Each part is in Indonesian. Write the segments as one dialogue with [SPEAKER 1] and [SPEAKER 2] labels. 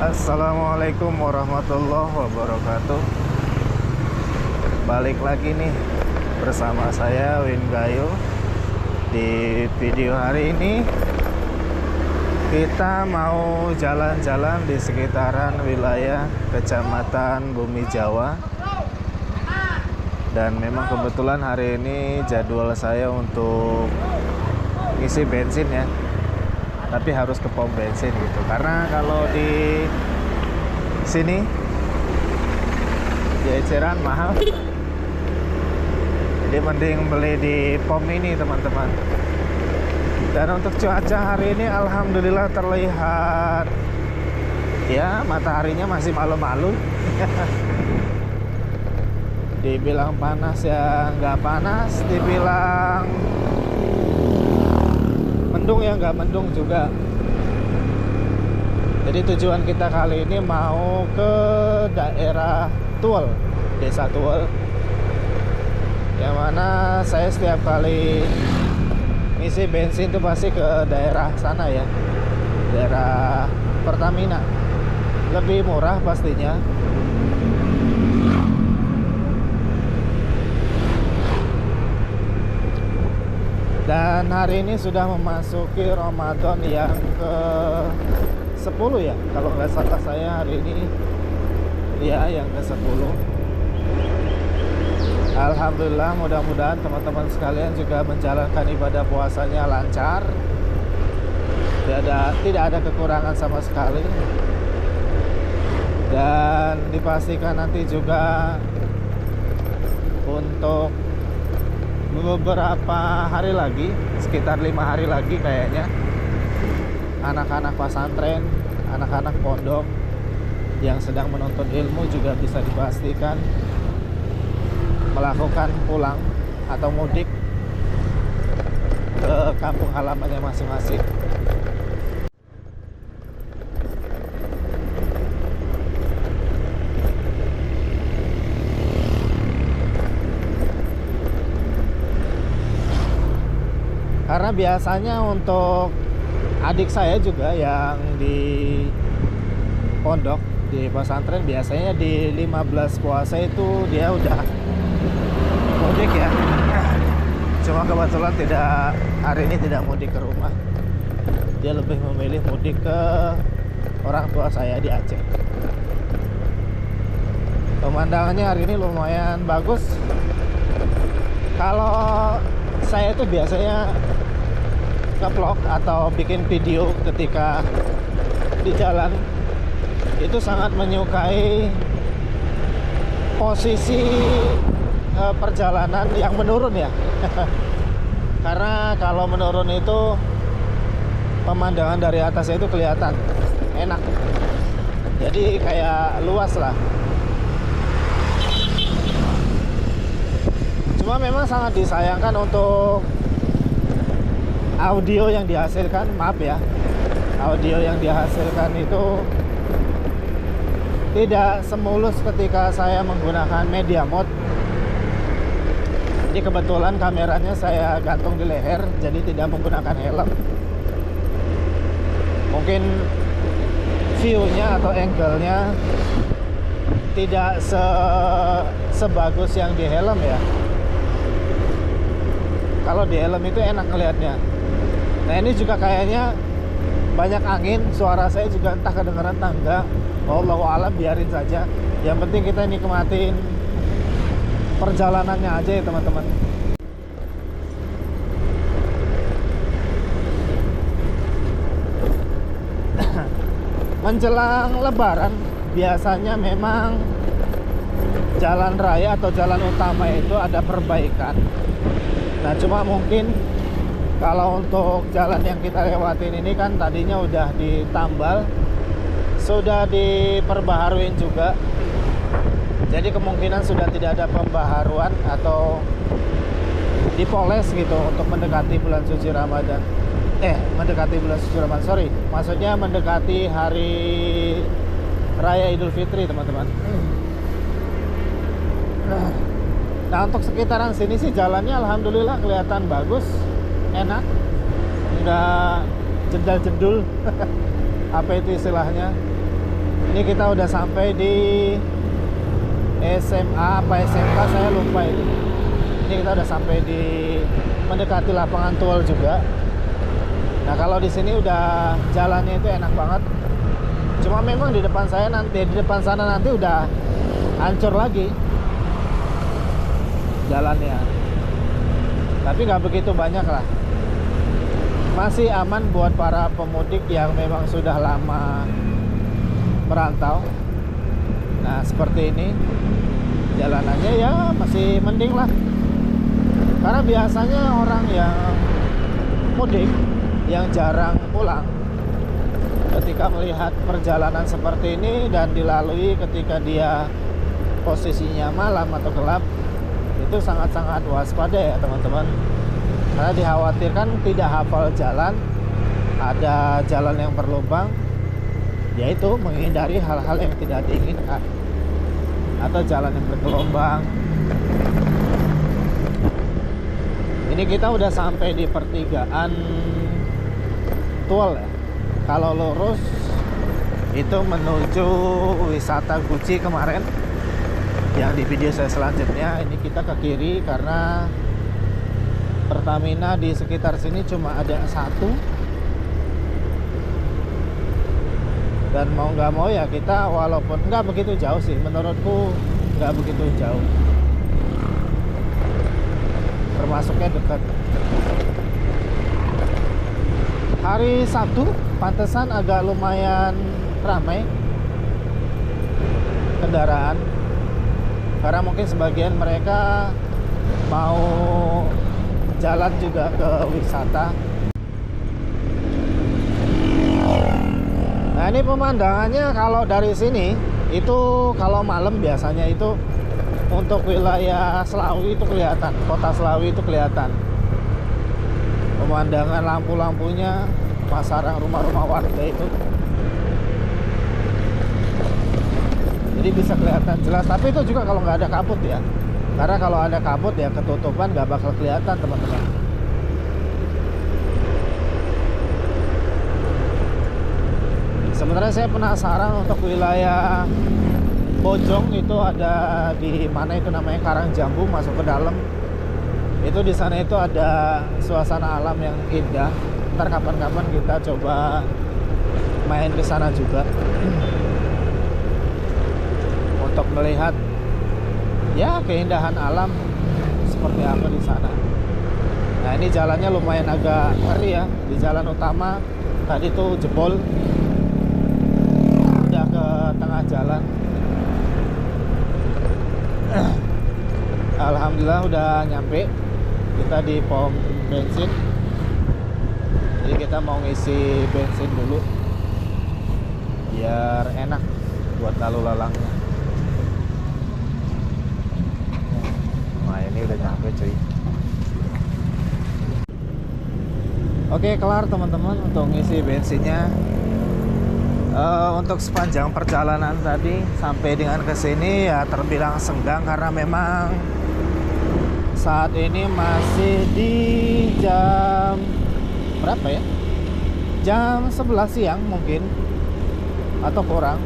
[SPEAKER 1] Assalamualaikum warahmatullahi wabarakatuh. Balik lagi nih bersama saya Win Gayo. Di video hari ini kita mau jalan-jalan di sekitaran wilayah Kecamatan Bumi Jawa. Dan memang kebetulan hari ini jadwal saya untuk isi bensin ya, tapi harus ke pom bensin gitu, karena kalau di sini di eceran mahal, jadi mending beli di pom ini teman-teman. Dan untuk cuaca hari ini alhamdulillah terlihat ya, mataharinya masih malu-malu. Dibilang panas ya nggak panas, dibilang mendung ya nggak mendung juga. Jadi tujuan kita kali ini mau ke daerah Tuel, desa Tuel, yang mana saya setiap kali ngisi bensin itu pasti ke daerah sana ya, daerah Pertamina. Lebih murah pastinya. Dan hari ini sudah memasuki Ramadan yang ke-10 ya, kalau nggak salah saya hari ini ya yang ke-10. Alhamdulillah, mudah-mudahan teman-teman sekalian juga menjalankan ibadah puasanya lancar. Tidak ada kekurangan sama sekali. Dan dipastikan nanti juga untuk beberapa hari lagi, sekitar 5 hari lagi kayaknya, anak-anak pesantren, anak-anak pondok yang sedang menuntut ilmu juga bisa dipastikan melakukan pulang atau mudik ke kampung halamannya masing-masing. Karena biasanya untuk adik saya juga yang di pondok, di pesantren, biasanya di 15 puasa itu dia udah mudik ya. Cuma kebetulan hari ini tidak mudik ke rumah. Dia lebih memilih mudik ke orang tua saya di Aceh. Pemandangannya hari ini lumayan bagus. Kalau saya itu biasanya nge-vlog atau bikin video ketika di jalan, itu sangat menyukai posisi perjalanan yang menurun ya. Karena kalau menurun itu pemandangan dari atasnya itu kelihatan enak, jadi kayak luas lah. Cuma memang sangat disayangkan untuk audio yang dihasilkan, maaf ya, audio yang dihasilkan itu tidak semulus ketika saya menggunakan media mode. Jadi kebetulan kameranya saya gantung di leher, jadi tidak menggunakan helm. Mungkin view-nya atau angle-nya tidak sebagus yang di helm ya. Kalau di helm itu enak ngelihatnya. Nah ini juga kayaknya banyak angin, suara saya juga entah kedengeran entah enggak. Wallahu a'lam, biarin saja. Yang penting kita nikmatin perjalanannya aja ya teman-teman. Menjelang Lebaran biasanya memang jalan raya atau jalan utama itu ada perbaikan. Nah cuma mungkin kalau untuk jalan yang kita lewatin ini kan tadinya udah ditambal, sudah diperbaharuin juga. Jadi kemungkinan sudah tidak ada pembaharuan atau dipoles gitu untuk mendekati bulan suci Ramadan. Mendekati bulan suci Ramadan, sorry. Maksudnya mendekati hari Raya Idul Fitri, teman-teman. Nah, untuk sekitaran sini sih jalannya alhamdulillah kelihatan bagus, enak, nggak jendal-jendul. Apa itu istilahnya? Ini kita udah sampai di SMA apa SMK saya lupa itu. Ini kita udah sampai di mendekati lapangan Tuol juga. Nah kalau di sini udah jalannya itu enak banget. Cuma memang di depan sana nanti udah hancur lagi jalannya. Tapi nggak begitu banyak lah. Masih aman buat para pemudik yang memang sudah lama merantau. Nah seperti ini jalanannya ya masih mending lah. Karena biasanya orang yang mudik yang jarang pulang, ketika melihat perjalanan seperti ini dan dilalui ketika dia posisinya malam atau gelap, itu sangat-sangat waspada ya teman-teman. Karena dikhawatirkan tidak hafal jalan, ada jalan yang berlubang, yaitu menghindari hal-hal yang tidak diinginkan, atau jalan yang bergelombang. Ini kita udah sampai di pertigaan Tuol ya. Kalau lurus itu menuju wisata Guci kemarin yang di video saya selanjutnya. Ini kita ke kiri karena Pertamina di sekitar sini cuma ada satu. Dan mau nggak mau ya kita, walaupun nggak begitu jauh sih, menurutku nggak begitu jauh, termasuknya dekat. Hari Sabtu pantesan agak lumayan ramai kendaraan, karena mungkin sebagian mereka mau jalan juga ke wisata. Nah ini pemandangannya kalau dari sini itu, kalau malam biasanya itu untuk wilayah Slawi itu kelihatan, kota Slawi itu kelihatan pemandangan lampu-lampunya, pasaran rumah-rumah warga itu, jadi bisa kelihatan jelas. Tapi itu juga kalau nggak ada kabut ya, karena kalau ada kabut ya ketutupan, nggak bakal kelihatan teman-teman. Sebenarnya saya penasaran untuk wilayah Bojong itu ada di mana, itu namanya Karangjambu, masuk ke dalam itu, di sana itu ada suasana alam yang indah. Ntar kapan-kapan kita coba main ke sana juga untuk melihat ya keindahan alam seperti apa di sana. Nah ini jalannya lumayan agak ngeri ya. Di jalan utama tadi tuh jebol, udah ke tengah jalan. Alhamdulillah udah nyampe. Kita di pom bensin, jadi kita mau ngisi bensin dulu biar enak buat lalu lalangnya. Nah ini udah nyampe cuy. Oke kelar teman-teman untuk ngisi bensinnya. Untuk sepanjang perjalanan tadi sampai dengan ke sini ya terbilang senggang, karena memang saat ini masih di jam berapa ya? Jam 11 siang mungkin atau kurang.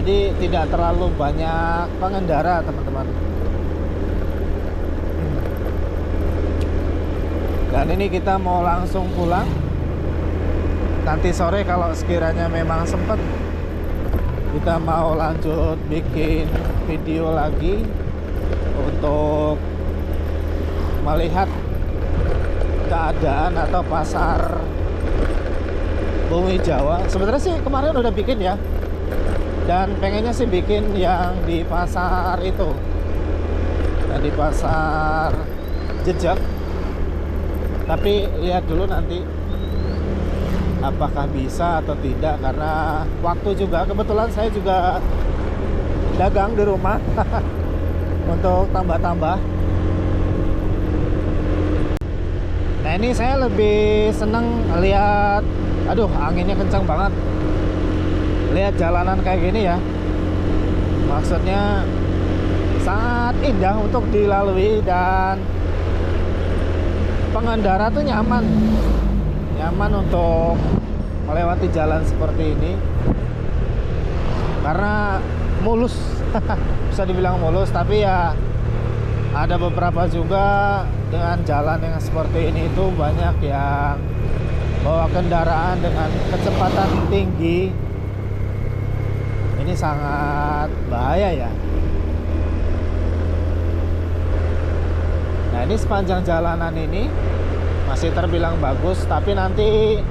[SPEAKER 1] Jadi tidak terlalu banyak pengendara teman-teman. Dan ini kita mau langsung pulang. Nanti sore kalau sekiranya memang sempat, kita mau lanjut bikin video lagi untuk melihat keadaan atau pasar Bumi Jawa. Sebenarnya sih kemarin udah bikin ya, dan pengennya sih bikin yang di pasar itu, di pasar Jejak. Tapi lihat dulu nanti apakah bisa atau tidak, karena waktu juga. Kebetulan saya juga dagang di rumah untuk tambah-tambah. Nah ini saya lebih seneng lihat, aduh anginnya kencang banget, lihat jalanan kayak gini ya. Maksudnya sangat indah untuk dilalui, dan pengendara tuh nyaman untuk melewati jalan seperti ini karena mulus. Bisa dibilang mulus, tapi ya ada beberapa juga dengan jalan yang seperti ini itu banyak yang bawa kendaraan dengan kecepatan tinggi. Ini sangat bahaya ya. Nah, ini sepanjang jalanan ini masih terbilang bagus, tapi nanti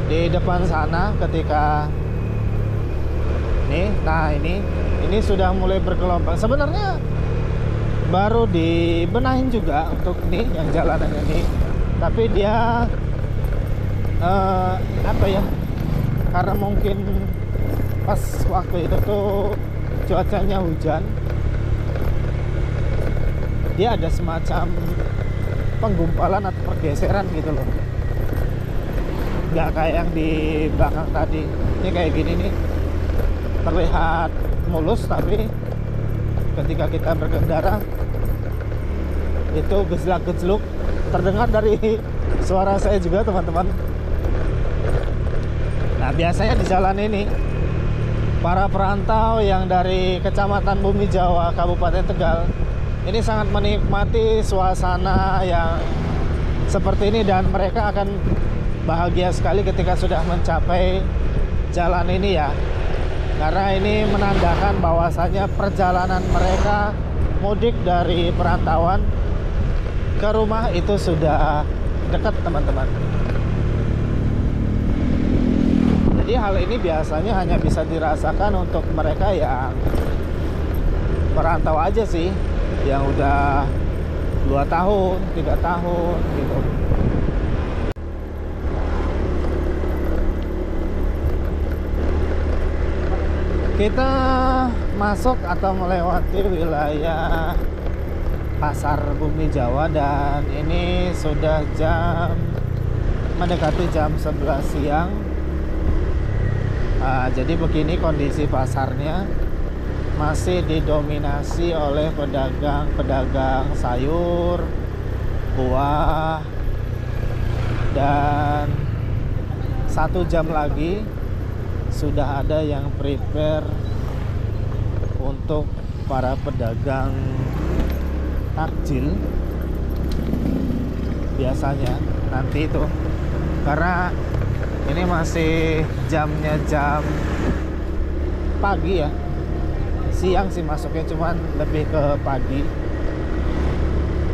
[SPEAKER 1] di depan sana ketika ini sudah mulai bergelombang. Sebenarnya baru dibenahin juga untuk ini yang jalanan ini, tapi dia apa ya, karena mungkin pas waktu itu tuh cuacanya hujan, dia ada semacam penggumpalan atau pergeseran gitu loh. Nggak kayak yang di belakang tadi. Ini kayak gini nih, terlihat mulus, tapi ketika kita berkendara itu gejlak-gejluk terdengar dari suara saya juga, teman-teman. Nah, biasanya di jalan ini para perantau yang dari Kecamatan Bumi Jawa, Kabupaten Tegal, ini sangat menikmati suasana yang seperti ini, dan mereka akan bahagia sekali ketika sudah mencapai jalan ini ya. Karena ini menandakan bahwasanya perjalanan mereka mudik dari perantauan ke rumah itu sudah dekat, teman-teman. Jadi hal ini biasanya hanya bisa dirasakan untuk mereka yang perantau aja sih, yang udah 2 tahun, 3 tahun gitu. Kita masuk atau melewati wilayah Pasar Bumi Jawa, dan ini sudah mendekati jam 11 siang. Jadi begini kondisi pasarnya, masih didominasi oleh pedagang sayur, buah, dan 1 jam lagi sudah ada yang prepare untuk para pedagang takjil biasanya nanti itu, karena ini masih jamnya jam pagi ya, siang sih masuknya, cuman lebih ke pagi.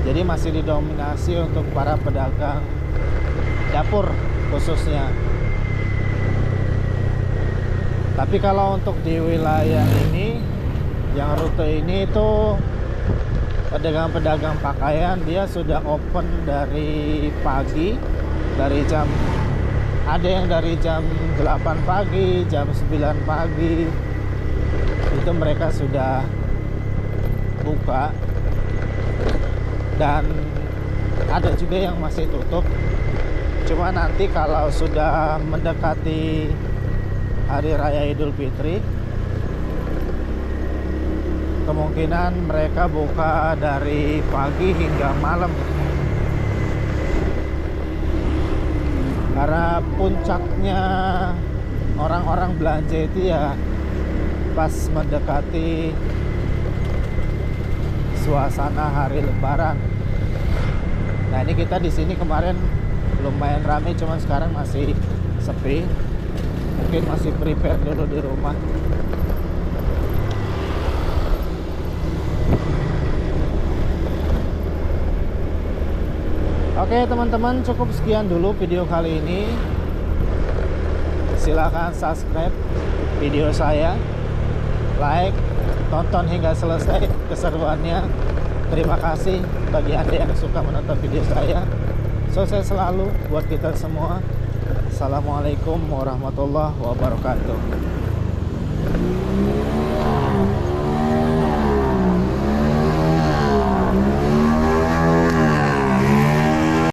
[SPEAKER 1] Jadi masih didominasi untuk para pedagang dapur khususnya. Tapi kalau untuk di wilayah ini, yang rute ini itu pedagang-pedagang pakaian dia sudah open dari pagi, ada yang dari jam 8 pagi, jam 9 pagi itu mereka sudah buka, dan ada juga yang masih tutup. Cuma nanti kalau sudah mendekati Hari Raya Idul Fitri, kemungkinan mereka buka dari pagi hingga malam, karena puncaknya orang-orang belanja itu ya pas mendekati suasana hari Lebaran. Nah, ini kita di sini kemarin lumayan ramai, cuman sekarang masih sepi. Mungkin masih prepare dulu di rumah. Oke teman-teman, cukup sekian dulu video kali ini. Silahkan subscribe video saya, like, tonton hingga selesai keseruannya. Terima kasih bagi Anda yang suka menonton video saya. Sukses selalu buat kita semua. Assalamualaikum warahmatullahi wabarakatuh.